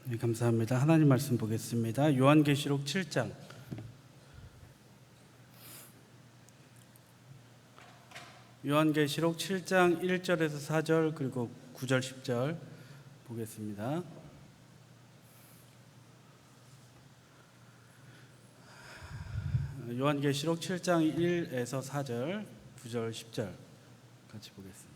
네, 감사합니다. 하나님 말씀 보겠습니다. 요한계시록 7장. 요한계시록 7장 1절에서 4절 그리고 9절 10절 보겠습니다. 요한계시록 7장 1에서 4절 9절 10절 같이 보겠습니다.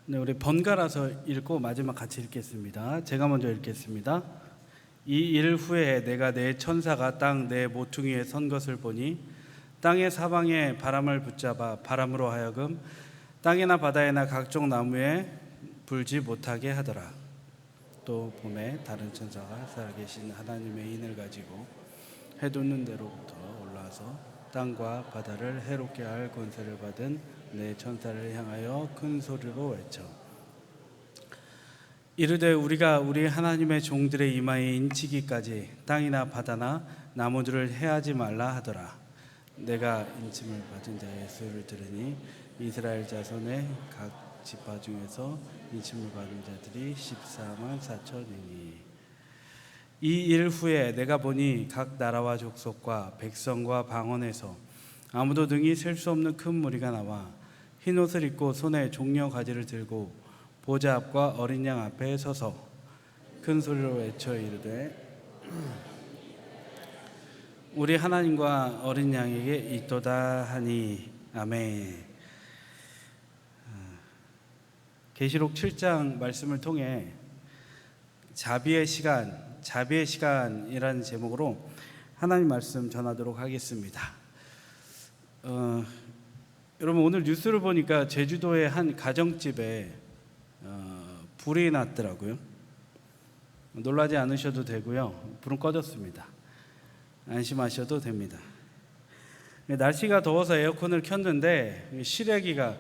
네, 우리 번갈아서 읽고 마지막 같이 읽겠습니다. 제가 먼저 읽겠습니다. 이 일 후에 내가 내 천사가 땅 내 모퉁이에 선 것을 보니 땅의 사방에 바람을 붙잡아 바람으로 하여금 땅이나 바다에나 각종 나무에 불지 못하게 하더라. 또 봄에 다른 천사가 살아계신 하나님의 인을 가지고 해돋는 데로부터 올라와서 땅과 바다를 해롭게 할 권세를 받은 내 천사를 향하여 큰 소리로 외쳐 이르되 우리가 우리 하나님의 종들의 이마에 인치기까지 땅이나 바다나 나무들을 해하지 말라 하더라. 내가 인침을 받은 자의 수를 들으니 이스라엘 자손의 각 지파 중에서 인침을 받은 자들이 14만 4천이니 이 일 후에 내가 보니 각 나라와 족속과 백성과 방언에서 아무도 능히 셀 수 없는 큰 무리가 나와 흰 옷을 입고 손에 종려 가지를 들고 보좌 앞과 어린 양 앞에 서서 큰 소리로 외쳐 이르되 우리 하나님과 어린 양에게 있도다 하니 아멘. 계시록 7장 말씀을 통해 자비의 시간이라는 제목으로 하나님 말씀 전하도록 하겠습니다. 여러분 오늘 뉴스를 보니까 제주도의 한 가정집에 불이 났더라고요. 놀라지 않으셔도 되고요. 불은 꺼졌습니다. 안심하셔도 됩니다. 날씨가 더워서 에어컨을 켰는데 실외기가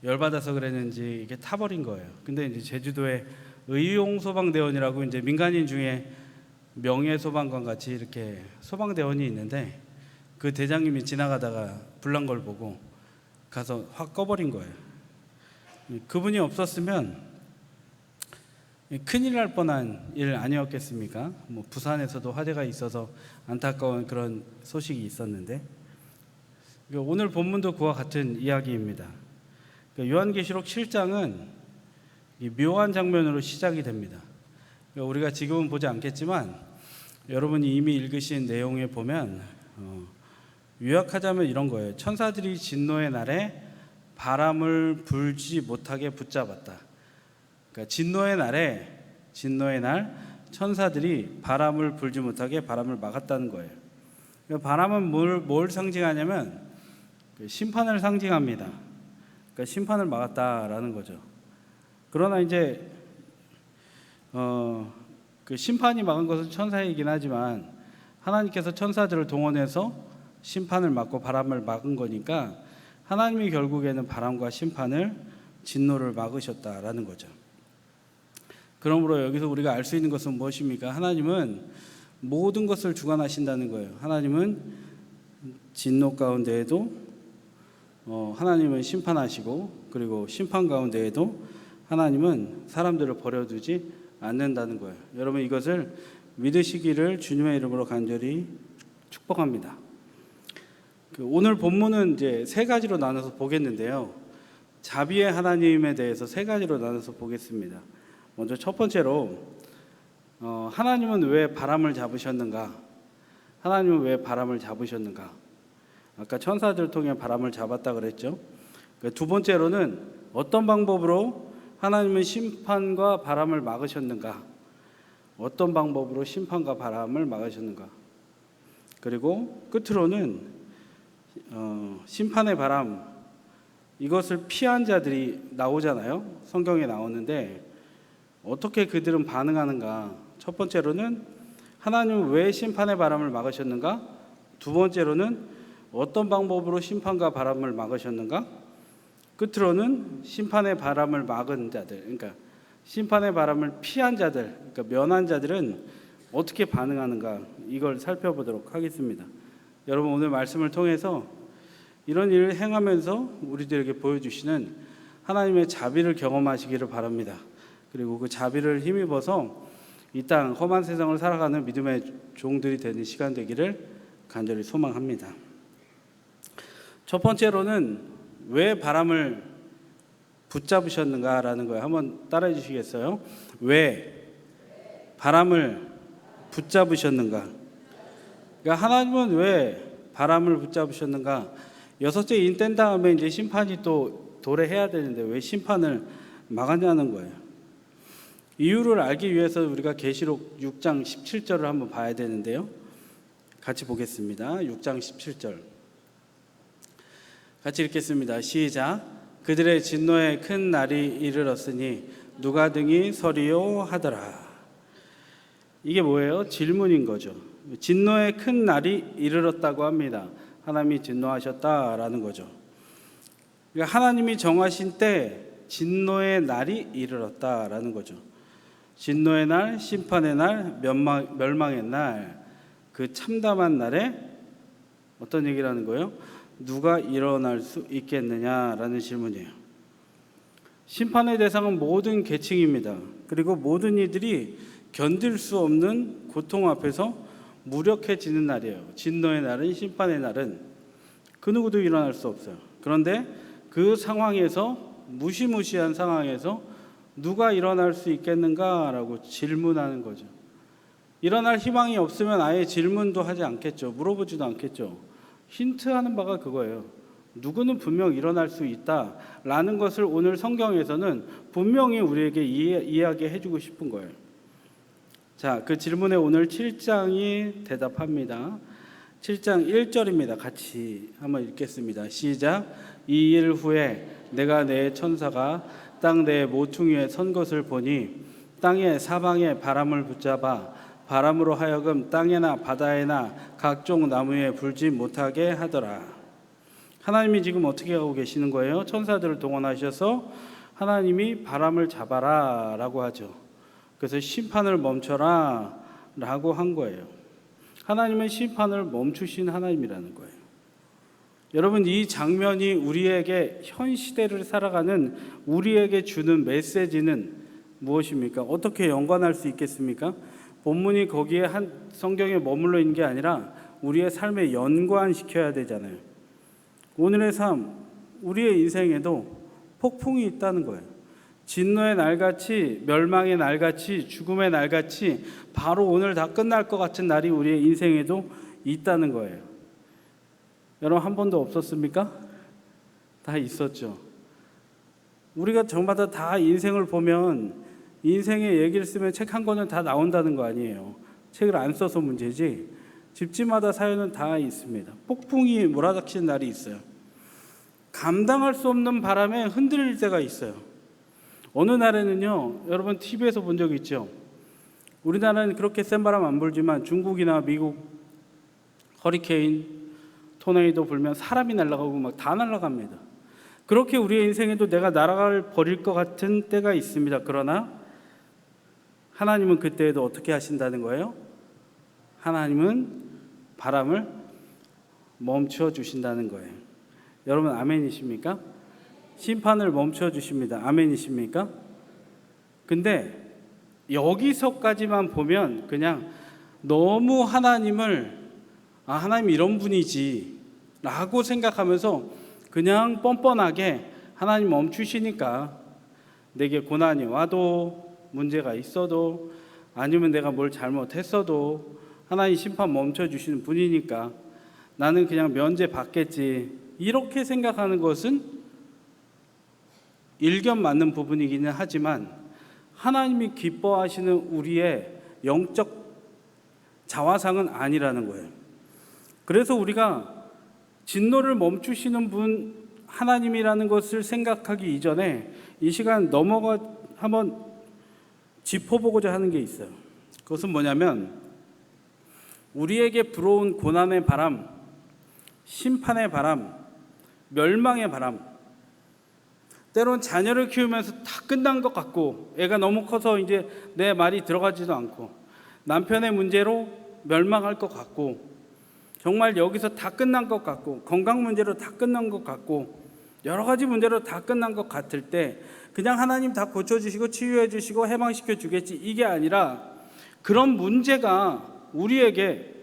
열받아서 그랬는지 이게 타버린 거예요. 근데 이제 제주도에 의용소방대원이라고 이제 민간인 중에 명예소방관 같이 이렇게 소방대원이 있는데 그 대장님이 지나가다가 불난 걸 보고 가서 확 꺼버린 거예요. 그분이 없었으면 큰일 날 뻔한 일 아니었겠습니까? 부산에서도 화재가 있어서 안타까운 그런 소식이 있었는데 오늘 본문도 그와 같은 이야기입니다. 요한계시록 7장은 묘한 장면으로 시작이 됩니다. 우리가 지금은 보지 않겠지만 여러분이 이미 읽으신 내용에 보면 요약하자면 이런 거예요. 천사들이 진노의 날에 바람을 불지 못하게 붙잡았다. 그러니까 진노의 날 천사들이 바람을 불지 못하게 바람을 막았다는 거예요. 그러니까 바람은 뭘 상징하냐면 심판을 상징합니다. 그러니까 심판을 막았다라는 거죠. 그러나 이제 그 심판이 막은 것은 천사이긴 하지만 하나님께서 천사들을 동원해서 심판을 막고 바람을 막은 거니까 하나님이 결국에는 바람과 심판을 진노를 막으셨다라는 거죠. 그러므로 여기서 우리가 알 수 있는 것은 무엇입니까? 하나님은 모든 것을 주관하신다는 거예요. 하나님은 진노 가운데에도 하나님은 심판하시고 그리고 심판 가운데에도 하나님은 사람들을 버려두지 않는다는 거예요. 여러분 이것을 믿으시기를 주님의 이름으로 간절히 축복합니다. 오늘 본문은 이제 세 가지로 나눠서 보겠는데요. 자비의 하나님에 대해서 세 가지로 나눠서 보겠습니다. 먼저 첫 번째로 하나님은 왜 바람을 잡으셨는가? 하나님은 왜 바람을 잡으셨는가? 아까 천사들 통해 바람을 잡았다 그랬죠. 두 번째로는 어떤 방법으로 하나님은 심판과 바람을 막으셨는가? 어떤 방법으로 심판과 바람을 막으셨는가? 그리고 끝으로는 심판의 바람, 이것을 피한 자들이 나오잖아요. 성경에 나오는데 어떻게 그들은 반응하는가? 첫 번째로는 하나님은 왜 심판의 바람을 막으셨는가? 두 번째로는 어떤 방법으로 심판과 바람을 막으셨는가? 끝으로는 심판의 바람을 막은 자들, 그러니까 심판의 바람을 피한 자들, 그러니까 면한 자들은 어떻게 반응하는가? 이걸 살펴보도록 하겠습니다. 여러분 오늘 말씀을 통해서 이런 일을 행하면서 우리들에게 보여주시는 하나님의 자비를 경험하시기를 바랍니다. 그리고 그 자비를 힘입어서 이 땅 험한 세상을 살아가는 믿음의 종들이 되는 시간 되기를 간절히 소망합니다. 첫 번째로는 왜 바람을 붙잡으셨는가라는 거예요. 한번 따라해 주시겠어요? 왜 바람을 붙잡으셨는가? 그러니까 하나님은 왜 바람을 붙잡으셨는가? 여섯째 인땐 다음에 이제 심판이 또 도래해야 되는데 왜 심판을 막았냐는 거예요. 이유를 알기 위해서 우리가 계시록 6장 17절을 한번 봐야 되는데요. 같이 보겠습니다. 6장 17절. 같이 읽겠습니다. 시작. 그들의 진노의 큰 날이 이르렀으니 누가 등이 서리요 하더라. 이게 뭐예요? 질문인 거죠. 진노의 큰 날이 이르렀다고 합니다. 하나님이 진노하셨다라는 거죠. 그러니까 하나님이 정하신 때 진노의 날이 이르렀다라는 거죠. 진노의 날, 심판의 날, 멸망의 날, 그 참담한 날에 어떤 얘기를 하는 거예요? 누가 일어날 수 있겠느냐라는 질문이에요. 심판의 대상은 모든 계층입니다. 그리고 모든 이들이 견딜 수 없는 고통 앞에서 무력해지는 날이에요. 진노의 날은, 심판의 날은 그 누구도 일어날 수 없어요. 그런데 그 상황에서, 무시무시한 상황에서 누가 일어날 수 있겠는가라고 질문하는 거죠. 일어날 희망이 없으면 아예 질문도 하지 않겠죠. 물어보지도 않겠죠. 힌트하는 바가 그거예요. 누구는 분명 일어날 수 있다라는 것을 오늘 성경에서는 분명히 우리에게 이야기해 주고 싶은 거예요. 자, 그 질문에 오늘 7장이 대답합니다. 7장 1절입니다. 같이 한번 읽겠습니다. 시작. 이 일 후에 내가 내 천사가 땅 내 모퉁이에 선 것을 보니 땅의 사방에 바람을 붙잡아 바람으로 하여금 땅에나 바다에나 각종 나무에 불지 못하게 하더라. 하나님이 지금 어떻게 하고 계시는 거예요? 천사들을 동원하셔서 하나님이 바람을 잡아라 라고 하죠. 그래서 심판을 멈춰라 라고 한 거예요. 하나님은 심판을 멈추신 하나님이라는 거예요. 여러분, 이 장면이 우리에게 현 시대를 살아가는 우리에게 주는 메시지는 무엇입니까? 어떻게 연관할 수 있겠습니까? 본문이 거기에 한 성경에 머물러 있는 게 아니라 우리의 삶에 연관시켜야 되잖아요. 오늘의 삶, 우리의 인생에도 폭풍이 있다는 거예요. 진노의 날같이, 멸망의 날같이, 죽음의 날같이 바로 오늘 다 끝날 것 같은 날이 우리의 인생에도 있다는 거예요. 여러분, 한 번도 없었습니까? 다 있었죠. 우리가 저마다 다 인생을 보면 인생의 얘기를 쓰면 책 한 권은 다 나온다는 거 아니에요. 책을 안 써서 문제지 집집마다 사연은 다 있습니다. 폭풍이 몰아닥치는 날이 있어요. 감당할 수 없는 바람에 흔들릴 때가 있어요. 어느 날에는요, 여러분 TV에서 본 적 있죠? 우리나라는 그렇게 센 바람 안 불지만 중국이나 미국 허리케인, 토네이도 불면 사람이 날아가고 막 다 날아갑니다. 그렇게 우리의 인생에도 내가 날아갈 버릴 것 같은 때가 있습니다. 그러나 하나님은 그때에도 어떻게 하신다는 거예요? 하나님은 바람을 멈춰 주신다는 거예요. 여러분, 아멘이십니까? 심판을 멈춰 주십니다. 아멘이십니까? 근데 여기서까지만 보면 그냥 너무 하나님을 하나님 이런 분이지 라고 생각하면서 그냥 뻔뻔하게 하나님 멈추시니까 내게 고난이 와도, 문제가 있어도, 아니면 내가 뭘 잘못했어도 하나님 심판 멈춰주시는 분이니까 나는 그냥 면제 받겠지, 이렇게 생각하는 것은 일견 맞는 부분이기는 하지만 하나님이 기뻐하시는 우리의 영적 자화상은 아니라는 거예요. 그래서 우리가 진노를 멈추시는 분 하나님이라는 것을 생각하기 이전에 이 시간 한번 짚어보고자 하는 게 있어요. 그것은 뭐냐면 우리에게 불어온 고난의 바람, 심판의 바람, 멸망의 바람, 때론 자녀를 키우면서 다 끝난 것 같고 애가 너무 커서 이제 내 말이 들어가지도 않고 남편의 문제로 멸망할 것 같고 정말 여기서 다 끝난 것 같고, 건강 문제로 다 끝난 것 같고, 여러 가지 문제로 다 끝난 것 같을 때 그냥 하나님 다 고쳐주시고 치유해 주시고 해방시켜 주겠지, 이게 아니라 그런 문제가 우리에게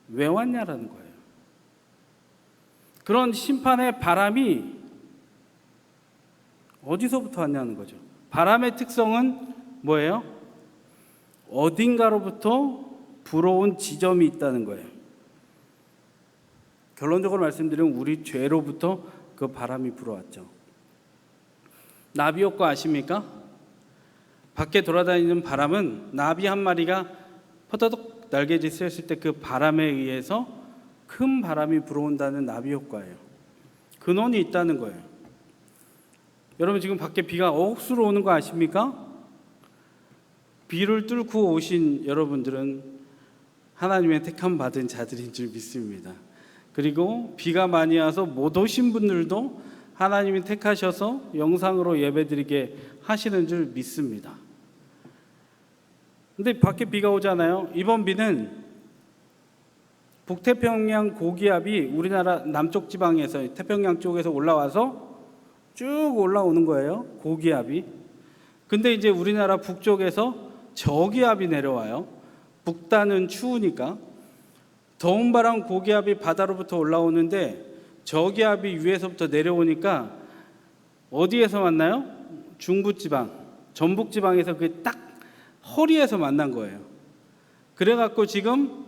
왜 왔냐라는 거예요. 그런 심판의 바람이 어디서부터 왔냐는 거죠. 바람의 특성은 뭐예요? 어딘가로부터 불어온 지점이 있다는 거예요. 결론적으로 말씀드리면 우리 죄로부터 그 바람이 불어왔죠. 나비 효과 아십니까? 밖에 돌아다니는 바람은 나비 한 마리가 퍼더덕 날개짓 쓰였을 때 그 바람에 의해서 큰 바람이 불어온다는 나비 효과예요. 근원이 있다는 거예요. 여러분, 지금 밖에 비가 억수로 오는 거 아십니까? 비를 뚫고 오신 여러분들은 하나님의 택함 받은 자들인 줄 믿습니다. 그리고 비가 많이 와서 못 오신 분들도 하나님이 택하셔서 영상으로 예배드리게 하시는 줄 믿습니다. 근데 밖에 비가 오잖아요. 이번 비는 북태평양 고기압이 우리나라 남쪽 지방에서, 태평양 쪽에서 올라와서 쭉 올라오는 거예요. 고기압이. 근데 이제 우리나라 북쪽에서 저기압이 내려와요. 북단은 추우니까. 더운 바람 고기압이 바다로부터 올라오는데 저기압이 위에서부터 내려오니까 어디에서 만나요? 중부지방, 전북지방에서 그 딱 허리에서 만난 거예요. 그래갖고 지금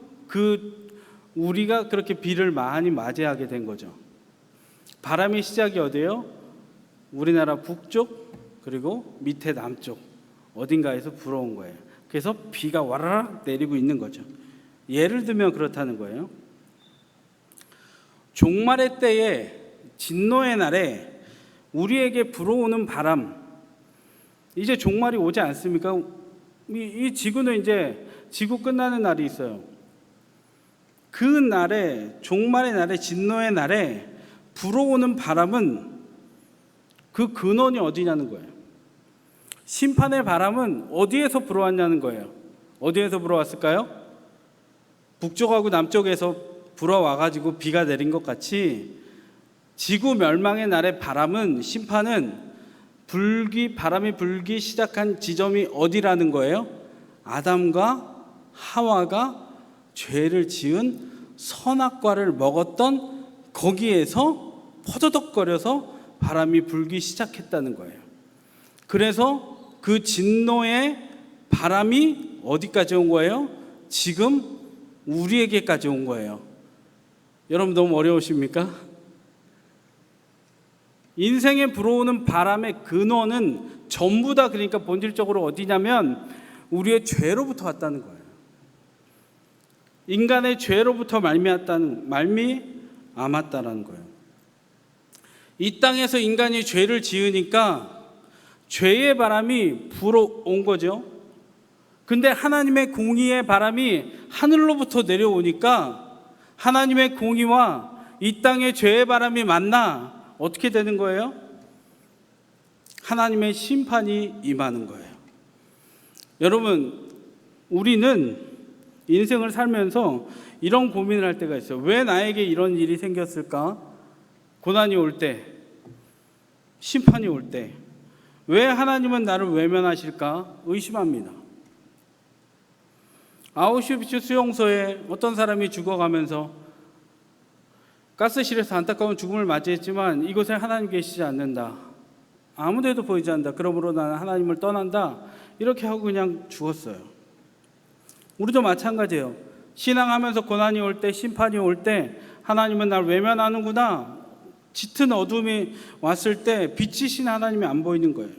우리가 그렇게 비를 많이 맞이하게 된 거죠. 바람의 시작이 어디예요? 우리나라 북쪽, 그리고 밑에 남쪽 어딘가에서 불어온 거예요. 그래서 비가 와라락 내리고 있는 거죠. 예를 들면 그렇다는 거예요. 종말의 때에, 진노의 날에 우리에게 불어오는 바람, 이제 종말이 오지 않습니까? 이 지구는 이제 지구 끝나는 날이 있어요. 그 날에, 종말의 날에, 진노의 날에 불어오는 바람은 그 근원이 어디냐는 거예요. 심판의 바람은 어디에서 불어왔냐는 거예요. 어디에서 불어왔을까요? 북쪽하고 남쪽에서 불어와가지고 비가 내린 것 같이 지구 멸망의 날의 바람은, 심판은 바람이 불기 시작한 지점이 어디라는 거예요? 아담과 하와가 죄를 지은 선악과를 먹었던 거기에서 퍼더덕거려서 바람이 불기 시작했다는 거예요. 그래서 그 진노의 바람이 어디까지 온 거예요? 지금 우리에게까지 온 거예요. 여러분, 너무 어려우십니까? 인생에 불어오는 바람의 근원은 전부 다, 그러니까 본질적으로 어디냐면 우리의 죄로부터 왔다는 거예요. 인간의 죄로부터 말미암았다는 거예요. 이 땅에서 인간이 죄를 지으니까 죄의 바람이 불어온 거죠. 근데 하나님의 공의의 바람이 하늘로부터 내려오니까 하나님의 공의와 이 땅의 죄의 바람이 만나 어떻게 되는 거예요? 하나님의 심판이 임하는 거예요. 여러분, 우리는 인생을 살면서 이런 고민을 할 때가 있어요. 왜 나에게 이런 일이 생겼을까? 고난이 올 때, 심판이 올 때, 왜 하나님은 나를 외면하실까? 의심합니다. 아우슈비츠 수용소에 어떤 사람이 죽어가면서 가스실에서 안타까운 죽음을 맞이했지만 이곳에 하나님 계시지 않는다. 아무데도 보이지 않는다. 그러므로 나는 하나님을 떠난다. 이렇게 하고 그냥 죽었어요. 우리도 마찬가지예요. 신앙하면서 고난이 올 때, 심판이 올 때 하나님은 날 외면하는구나. 짙은 어둠이 왔을 때 빛이신 하나님이 안 보이는 거예요.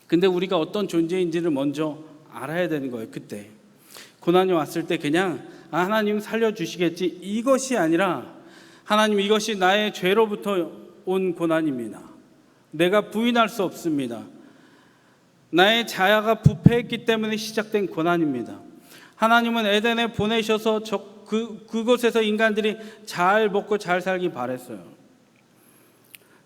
근데 우리가 어떤 존재인지를 먼저 알아야 되는 거예요. 그때 고난이 왔을 때 그냥 하나님 살려주시겠지, 이것이 아니라 하나님, 이것이 나의 죄로부터 온 고난입니다. 내가 부인할 수 없습니다. 나의 자아가 부패했기 때문에 시작된 고난입니다. 하나님은 에덴에 보내셔서 그곳에서 인간들이 잘 먹고 잘 살기 바랬어요.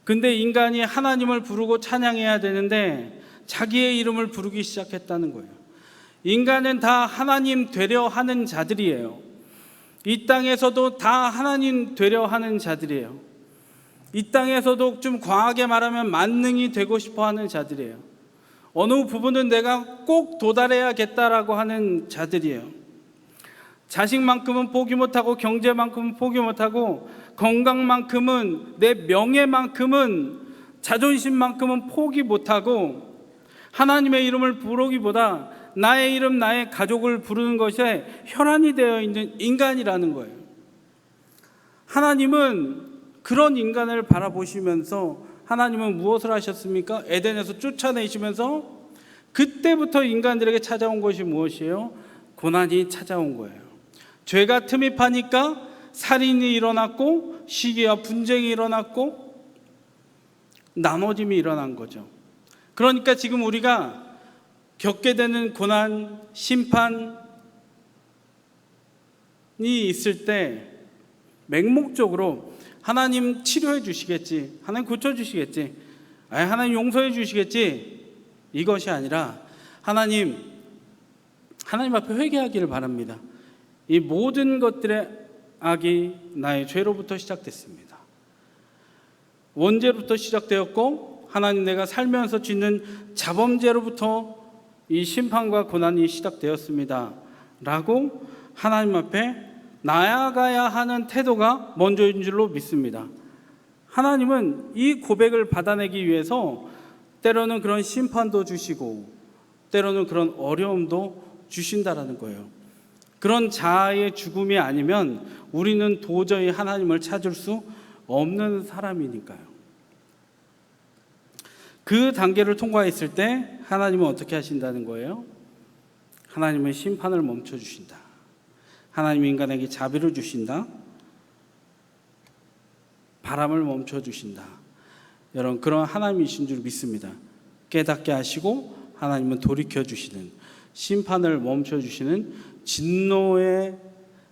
근데 인간이 하나님을 부르고 찬양해야 되는데 자기의 이름을 부르기 시작했다는 거예요. 인간은 다 하나님 되려 하는 자들이에요. 이 땅에서도 다 하나님 되려 하는 자들이에요. 이 땅에서도 좀 과하게 말하면 만능이 되고 싶어 하는 자들이에요. 어느 부분은 내가 꼭 도달해야겠다라고 하는 자들이에요. 자식만큼은 포기 못하고, 경제만큼은 포기 못하고, 건강만큼은, 내 명예만큼은, 자존심만큼은 포기 못하고, 하나님의 이름을 부르기보다 나의 이름, 나의 가족을 부르는 것에 혈안이 되어 있는 인간이라는 거예요. 하나님은 그런 인간을 바라보시면서 하나님은 무엇을 하셨습니까? 에덴에서 쫓아내시면서 그때부터 인간들에게 찾아온 것이 무엇이에요? 고난이 찾아온 거예요. 죄가 틈이 파니까 살인이 일어났고, 시기와 분쟁이 일어났고, 나눠짐이 일어난 거죠. 그러니까 지금 우리가 겪게 되는 고난, 심판이 있을 때 맹목적으로 하나님 치료해 주시겠지, 하나님 고쳐 주시겠지, 하나님 용서해 주시겠지, 이것이 아니라 하나님 앞에 회개하기를 바랍니다. 이 모든 것들의 악이 나의 죄로부터 시작됐습니다. 원죄로부터 시작되었고, 하나님 내가 살면서 짓는 자범죄로부터 이 심판과 고난이 시작되었습니다 라고 하나님 앞에 나아가야 하는 태도가 먼저인 줄로 믿습니다. 하나님은 이 고백을 받아내기 위해서 때로는 그런 심판도 주시고, 때로는 그런 어려움도 주신다라는 거예요. 그런 자아의 죽음이 아니면 우리는 도저히 하나님을 찾을 수 없는 사람이니까요. 그 단계를 통과했을 때 하나님은 어떻게 하신다는 거예요? 하나님은 심판을 멈춰 주신다. 하나님은 인간에게 자비를 주신다. 바람을 멈춰 주신다. 여러분, 그런 하나님이신 줄 믿습니다. 깨닫게 하시고 하나님은 돌이켜 주시는, 심판을 멈춰 주시는 진노의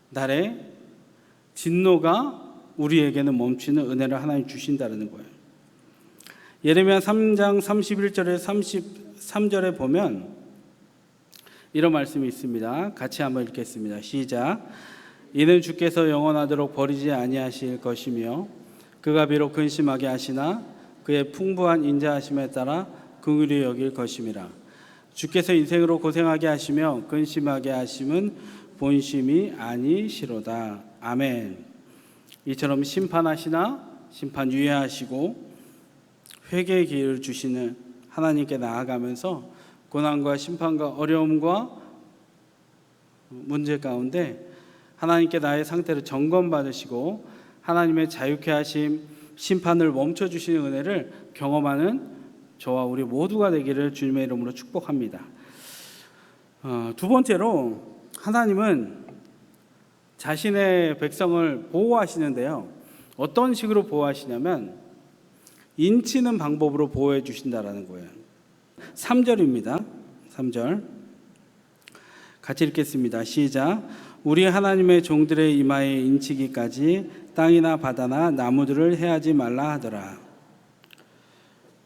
날에 진노가 우리에게는 멈추는 은혜를 하나님 주신다는 거예요. 예레미야 3장 31절에 33절에 보면 이런 말씀이 있습니다. 같이 한번 읽겠습니다. 시작. 이는 주께서 영원하도록 버리지 아니하실 것이며, 그가 비록 근심하게 하시나 그의 풍부한 인자하심에 따라 긍휼히 여길 것임이라. 주께서 인생으로 고생하게 하시며 근심하게 하심은 본심이 아니시로다. 아멘. 이처럼 심판하시나 심판 유예하시고 회개의 기회를 주시는 하나님께 나아가면서 고난과 심판과 어려움과 문제 가운데 하나님께 나의 상태를 점검받으시고 하나님의 자유케 하심, 심판을 멈춰주시는 은혜를 경험하는 저와 우리 모두가 되기를 주님의 이름으로 축복합니다. 두 번째로, 하나님은 자신의 백성을 보호하시는데요, 어떤 식으로 보호하시냐면 인치는 방법으로 보호해 주신다라는 거예요. 3절입니다. 3절 같이 읽겠습니다. 시작. 우리 하나님의 종들의 이마에 인치기까지 땅이나 바다나 나무들을 해하지 말라 하더라.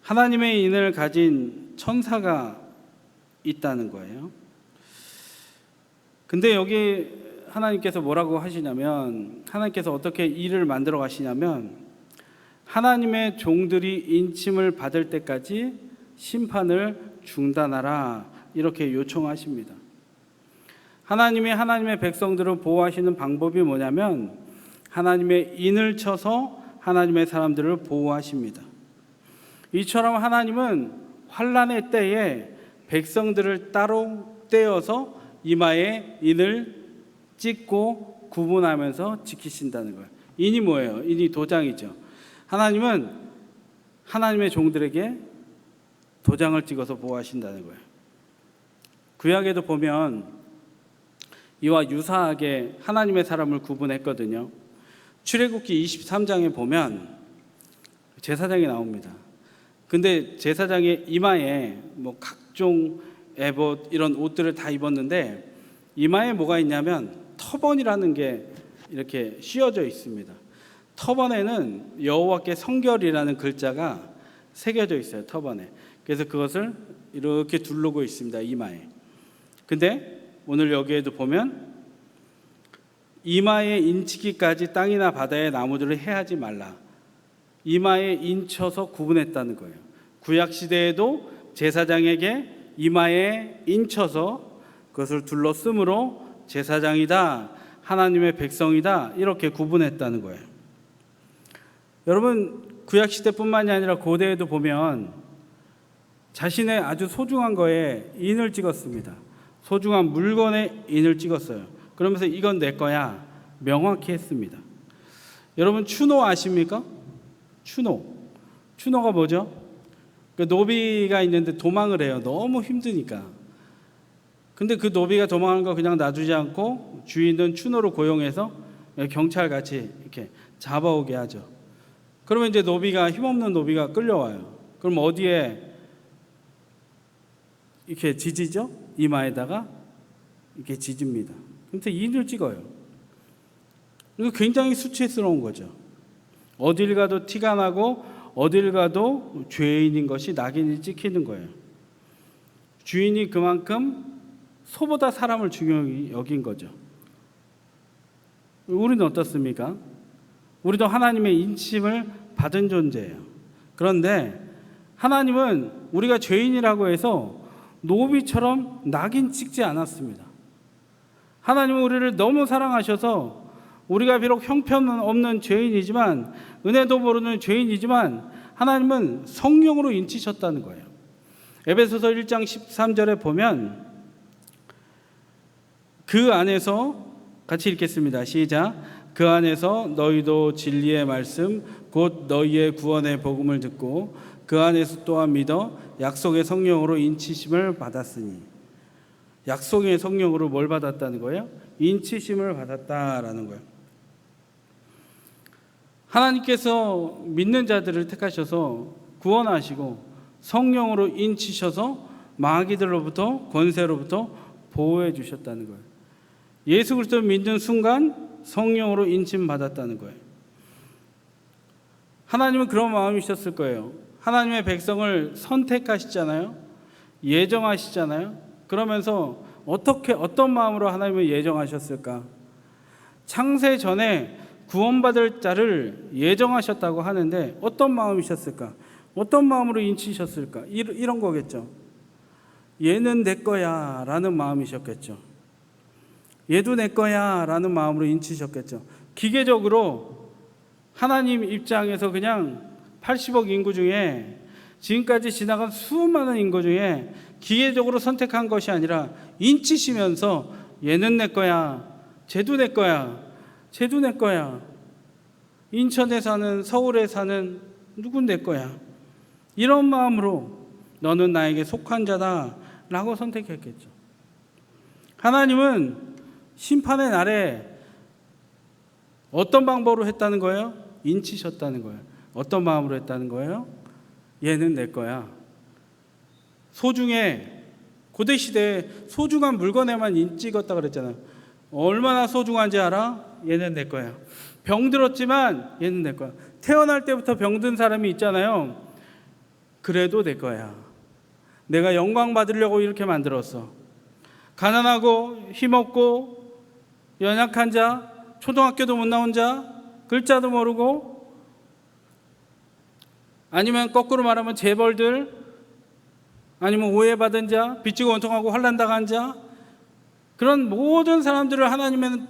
하나님의 인을 가진 천사가 있다는 거예요. 근데 여기 하나님께서 뭐라고 하시냐면, 하나님께서 어떻게 일을 만들어 가시냐면, 하나님의 종들이 인침을 받을 때까지 심판을 중단하라, 이렇게 요청하십니다. 하나님의 백성들을 보호하시는 방법이 뭐냐면 하나님의 인을 쳐서 하나님의 사람들을 보호하십니다. 이처럼 하나님은 환난의 때에 백성들을 따로 떼어서 이마에 인을 찍고 구분하면서 지키신다는 거예요. 인이 뭐예요? 인이 도장이죠. 하나님은 하나님의 종들에게 도장을 찍어서 보호하신다는 거예요. 구약에도 보면 이와 유사하게 하나님의 사람을 구분했거든요. 출애굽기 23장에 보면 제사장이 나옵니다. 근데 제사장의 이마에 뭐 각종 에봇 이런 옷들을 다 입었는데 이마에 뭐가 있냐면 터번이라는 게 이렇게 씌워져 있습니다. 터번에는 여호와께 성결이라는 글자가 새겨져 있어요. 터번에. 그래서 그것을 이렇게 두르고 있습니다. 이마에. 근데 오늘 여기에도 보면 이마에 인치기까지 땅이나 바다의 나무들을 해하지 말라. 이마에 인쳐서 구분했다는 거예요. 구약 시대에도 제사장에게 이마에 인쳐서 그것을 둘러쓰므로 제사장이다, 하나님의 백성이다, 이렇게 구분했다는 거예요. 여러분, 구약 시대뿐만이 아니라 고대에도 보면 자신의 아주 소중한 거에 인을 찍었습니다. 소중한 물건에 인을 찍었어요. 그러면서 이건 내 거야 명확히 했습니다. 여러분, 추노 아십니까? 추노가 뭐죠? 그 노비가 있는데 도망을 해요. 너무 힘드니까. 근데 그 노비가 도망하는 거 그냥 놔두지 않고 주인은 추노를 고용해서 경찰같이 이렇게 잡아오게 하죠. 그러면 이제 힘없는 노비가 끌려와요. 그럼 어디에 이렇게 지지죠? 이마에다가 이렇게 지집니다. 그래서 인을 찍어요. 이거 굉장히 수치스러운 거죠. 어딜 가도 티가 나고 어딜 가도 죄인인 것이 낙인이 찍히는 거예요. 주인이 그만큼 소보다 사람을 중요히 여긴 거죠. 우리는 어떻습니까? 우리도 하나님의 인침을 받은 존재예요. 그런데 하나님은 우리가 죄인이라고 해서 노비처럼 낙인 찍지 않았습니다. 하나님은 우리를 너무 사랑하셔서 우리가 비록 형편없는 죄인이지만, 은혜도 모르는 죄인이지만 하나님은 성령으로 인치셨다는 거예요. 에베소서 1장 13절에 보면 그 안에서, 같이 읽겠습니다. 시작. 그 안에서 너희도 진리의 말씀 곧 너희의 구원의 복음을 듣고 그 안에서 또한 믿어 약속의 성령으로 인치심을 받았으니. 약속의 성령으로 뭘 받았다는 거예요? 인치심을 받았다라는 거예요. 하나님께서 믿는 자들을 택하셔서 구원하시고 성령으로 인치셔서 마귀들로부터, 권세로부터 보호해 주셨다는 거예요. 예수 그리스도 믿는 순간 성령으로 인침 받았다는 거예요. 하나님은 그런 마음이셨을 거예요. 하나님의 백성을 선택하시잖아요. 예정하시잖아요. 그러면서 어떤 마음으로 하나님을 예정하셨을까? 창세 전에 구원받을 자를 예정하셨다고 하는데 어떤 마음이셨을까? 어떤 마음으로 인치셨을까? 이런 거겠죠. 얘는 내 거야 라는 마음이셨겠죠. 얘도 내 거야 라는 마음으로 인치셨겠죠. 기계적으로 하나님 입장에서 그냥 80억 인구 중에, 지금까지 지나간 수많은 인구 중에 기계적으로 선택한 것이 아니라 인치시면서 얘는 내 거야, 쟤도 내 거야, 쟤도 내 거야, 인천에 사는, 서울에 사는 누군 내 거야, 이런 마음으로 너는 나에게 속한 자다 라고 선택했겠죠. 하나님은 심판의 날에 어떤 방법으로 했다는 거예요? 인치셨다는 거예요. 어떤 마음으로 했다는 거예요? 얘는 내 거야. 고대 시대에 소중한 물건에만 인 찍었다 그랬잖아요. 얼마나 소중한지 알아? 얘는 내 거야. 병들었지만 얘는 내 거야. 태어날 때부터 병든 사람이 있잖아요. 그래도 내 거야. 내가 영광 받으려고 이렇게 만들었어. 가난하고 힘없고 연약한 자, 초등학교도 못 나온 자, 글자도 모르고, 아니면 거꾸로 말하면 재벌들, 아니면 오해받은 자, 빚지고 원통하고 환난당한 자, 그런 모든 사람들을 하나님은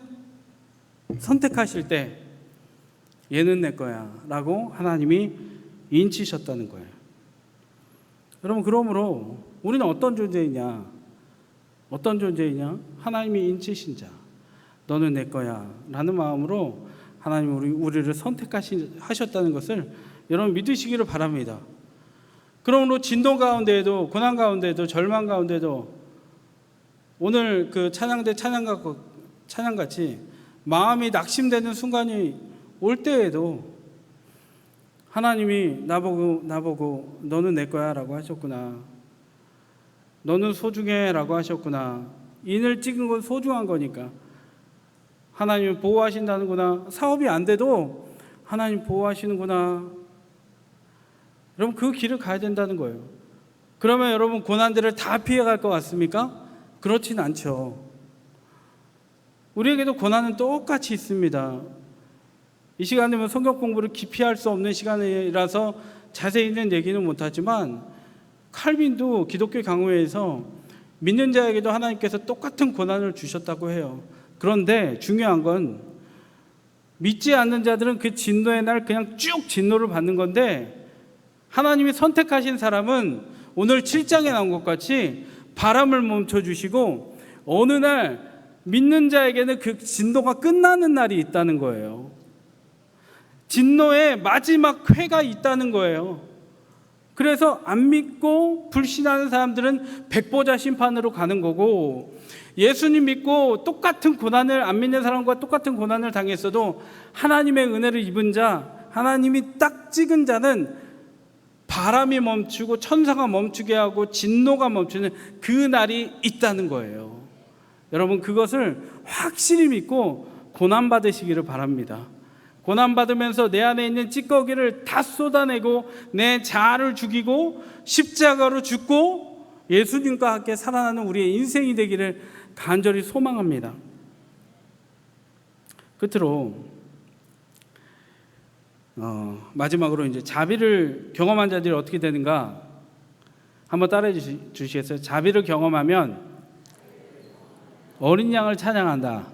선택하실 때 얘는 내 거야 라고 하나님이 인치셨다는 거예요. 여러분, 그러므로 우리는 어떤 존재이냐? 하나님이 인치신 자, 너는 내 거야 라는 마음으로 하나님 우리를 선택하셨다는 것을 여러분 믿으시기를 바랍니다. 그러므로 진도 가운데에도, 고난 가운데에도, 절망 가운데도 오늘 그 찬양대 찬양같이 마음이 낙심되는 순간이 올 때에도 하나님이 나보고 너는 내 거야 라고 하셨구나, 너는 소중해 라고 하셨구나, 인을 찍은 건 소중한 거니까 하나님이 보호하신다는구나, 사업이 안 돼도 하나님 보호하시는구나, 여러분 그 길을 가야 된다는 거예요. 그러면 여러분 고난들을 다 피해갈 것 같습니까? 그렇진 않죠. 우리에게도 고난은 똑같이 있습니다. 이 시간이면 성경 공부를 깊이 할 수 없는 시간이라서 자세히는 얘기는 못하지만 칼빈도 기독교 강요에서 믿는 자에게도 하나님께서 똑같은 고난을 주셨다고 해요. 그런데 중요한 건 믿지 않는 자들은 그 진노의 날 그냥 쭉 진노를 받는 건데, 하나님이 선택하신 사람은 오늘 7장에 나온 것 같이 바람을 멈춰주시고 어느 날 믿는 자에게는 그 진노가 끝나는 날이 있다는 거예요. 진노의 마지막 회가 있다는 거예요. 그래서 안 믿고 불신하는 사람들은 백보자 심판으로 가는 거고, 예수님 믿고 똑같은 고난을, 안 믿는 사람과 똑같은 고난을 당했어도 하나님의 은혜를 입은 자, 하나님이 딱 찍은 자는 바람이 멈추고 천사가 멈추게 하고 진노가 멈추는 그 날이 있다는 거예요. 여러분, 그것을 확실히 믿고 고난받으시기를 바랍니다. 고난받으면서 내 안에 있는 찌꺼기를 다 쏟아내고 내 자아를 죽이고 십자가로 죽고 예수님과 함께 살아나는 우리의 인생이 되기를 간절히 소망합니다. 끝으로 마지막으로 이제 자비를 경험한 자들이 어떻게 되는가 한번 따라해 주시겠어요? 자비를 경험하면 어린 양을 찬양한다.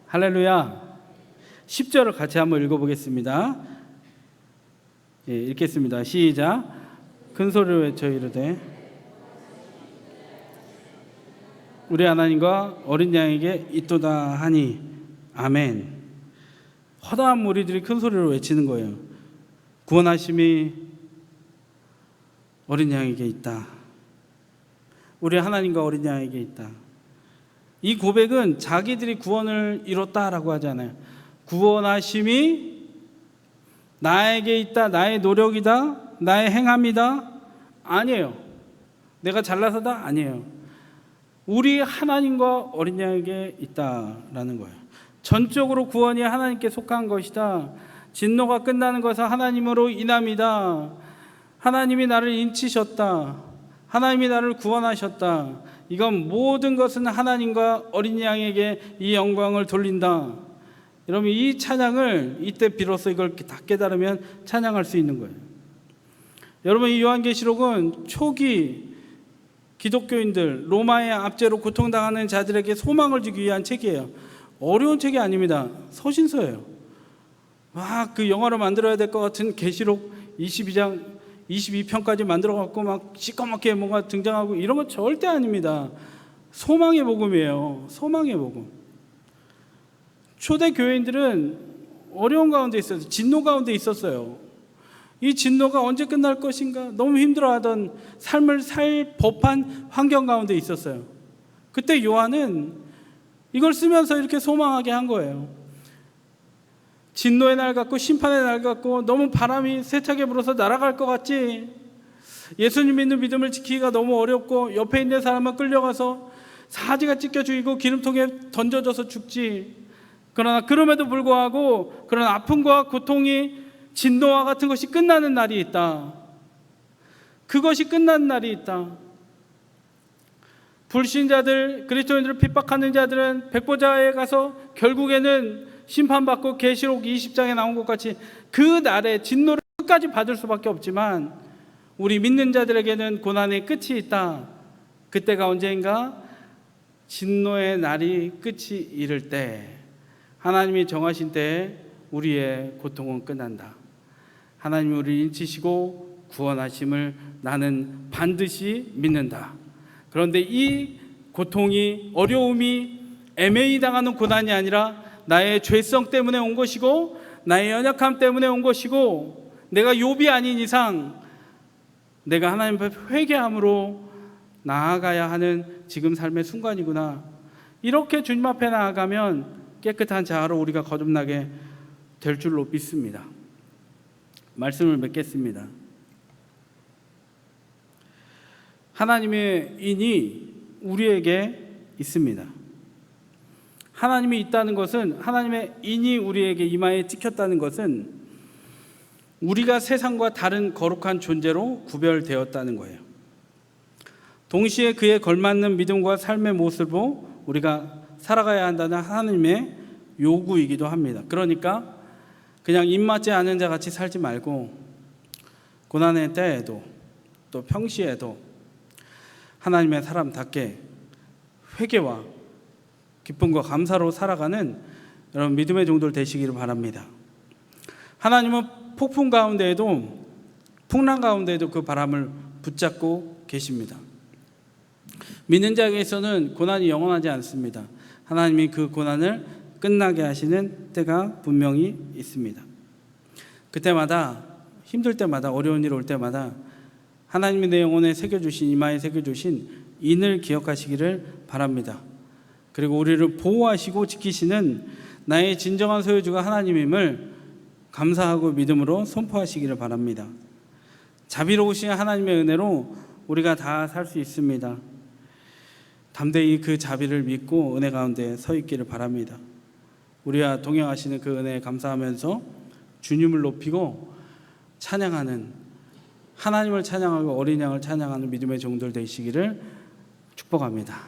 할렐루야. 10절을 같이 한번 읽어보겠습니다. 예, 읽겠습니다. 시작. 큰 소리로 외쳐 이르되 우리 하나님과 어린 양에게 있도다 하니 아멘. 허다한 무리들이 큰 소리로 외치는 거예요. 구원하심이 어린 양에게 있다. 우리 하나님과 어린 양에게 있다. 이 고백은 자기들이 구원을 이뤘다라고 하잖아요. 구원하심이 나에게 있다, 나의 노력이다, 나의 행함이다, 아니에요. 내가 잘나서다, 아니에요. 우리 하나님과 어린 양에게 있다라는 거예요. 전적으로 구원이 하나님께 속한 것이다. 진노가 끝나는 것은 하나님으로 인함이다. 하나님이 나를 인치셨다. 하나님이 나를 구원하셨다. 이건 모든 것은 하나님과 어린 양에게 이 영광을 돌린다. 여러분, 이 찬양을 이때 비로소 이걸 다 깨달으면 찬양할 수 있는 거예요. 여러분, 이 요한계시록은 초기 기독교인들, 로마의 압제로 고통당하는 자들에게 소망을 주기 위한 책이에요. 어려운 책이 아닙니다. 서신서예요. 막 그 영화로 만들어야 될 것 같은 계시록 22장 22편까지 만들어 갖고 막 시꺼멓게 뭔가 등장하고 이런 건 절대 아닙니다. 소망의 복음이에요. 소망의 복음. 초대 교회인들은 어려운 가운데 있었어요. 진노 가운데 있었어요. 이 진노가 언제 끝날 것인가 너무 힘들어하던 삶을 살 법한 환경 가운데 있었어요. 그때 요한은 이걸 쓰면서 이렇게 소망하게 한 거예요. 진노의 날 같고 심판의 날 같고 너무 바람이 세차게 불어서 날아갈 것 같지. 예수님 믿는 믿음을 지키기가 너무 어렵고 옆에 있는 사람은 끌려가서 사지가 찢겨 죽이고 기름통에 던져져서 죽지. 그러나 그럼에도 불구하고 그런 아픔과 고통이 진노와 같은 것이 끝나는 날이 있다. 그것이 끝나는 날이 있다. 불신자들, 그리스도인들을 핍박하는 자들은 백보자에 가서 결국에는 심판받고 계시록 20장에 나온 것 같이 그 날에 진노를 끝까지 받을 수밖에 없지만 우리 믿는 자들에게는 고난의 끝이 있다. 그때가 언제인가? 진노의 날이 끝이 이를 때, 하나님이 정하신 때에 우리의 고통은 끝난다. 하나님이 우리를 인치시고 구원하심을 나는 반드시 믿는다. 그런데 이 고통이, 어려움이 애매히 당하는 고난이 아니라 나의 죄성 때문에 온 것이고 나의 연약함 때문에 온 것이고 내가 욥이 아닌 이상 내가 하나님 앞에 회개함으로 나아가야 하는 지금 삶의 순간이구나. 이렇게 주님 앞에 나아가면 깨끗한 자아로 우리가 거듭나게 될 줄로 믿습니다. 말씀을 맺겠습니다. 하나님의 인이 우리에게 있습니다. 하나님이 있다는 것은, 하나님의 인이 우리에게 이마에 찍혔다는 것은 우리가 세상과 다른 거룩한 존재로 구별되었다는 거예요. 동시에 그에 걸맞는 믿음과 삶의 모습으로 우리가 살아가야 한다는 하나님의 요구이기도 합니다. 그러니까 그냥 입맞지 않은 자 같이 살지 말고 고난의 때에도 또 평시에도 하나님의 사람답게 회개와 기쁨과 감사로 살아가는 여러분 믿음의 종들 되시기를 바랍니다. 하나님은 폭풍 가운데에도 풍랑 가운데에도 그 바람을 붙잡고 계십니다. 믿는 자에게서는 고난이 영원하지 않습니다. 하나님이 그 고난을 끝나게 하시는 때가 분명히 있습니다. 그때마다 힘들 때마다 어려운 일 올 때마다 하나님이 내 영혼에 새겨주신 이마에 새겨주신 인을 기억하시기를 바랍니다. 그리고 우리를 보호하시고 지키시는 나의 진정한 소유주가 하나님임을 감사하고 믿음으로 선포하시기를 바랍니다. 자비로우신 하나님의 은혜로 우리가 다 살 수 있습니다. 담대히 그 자비를 믿고 은혜 가운데 서 있기를 바랍니다. 우리와 동행하시는 그 은혜에 감사하면서 주님을 높이고 찬양하는 하나님을 찬양하고 어린 양을 찬양하는 믿음의 종들 되시기를 축복합니다.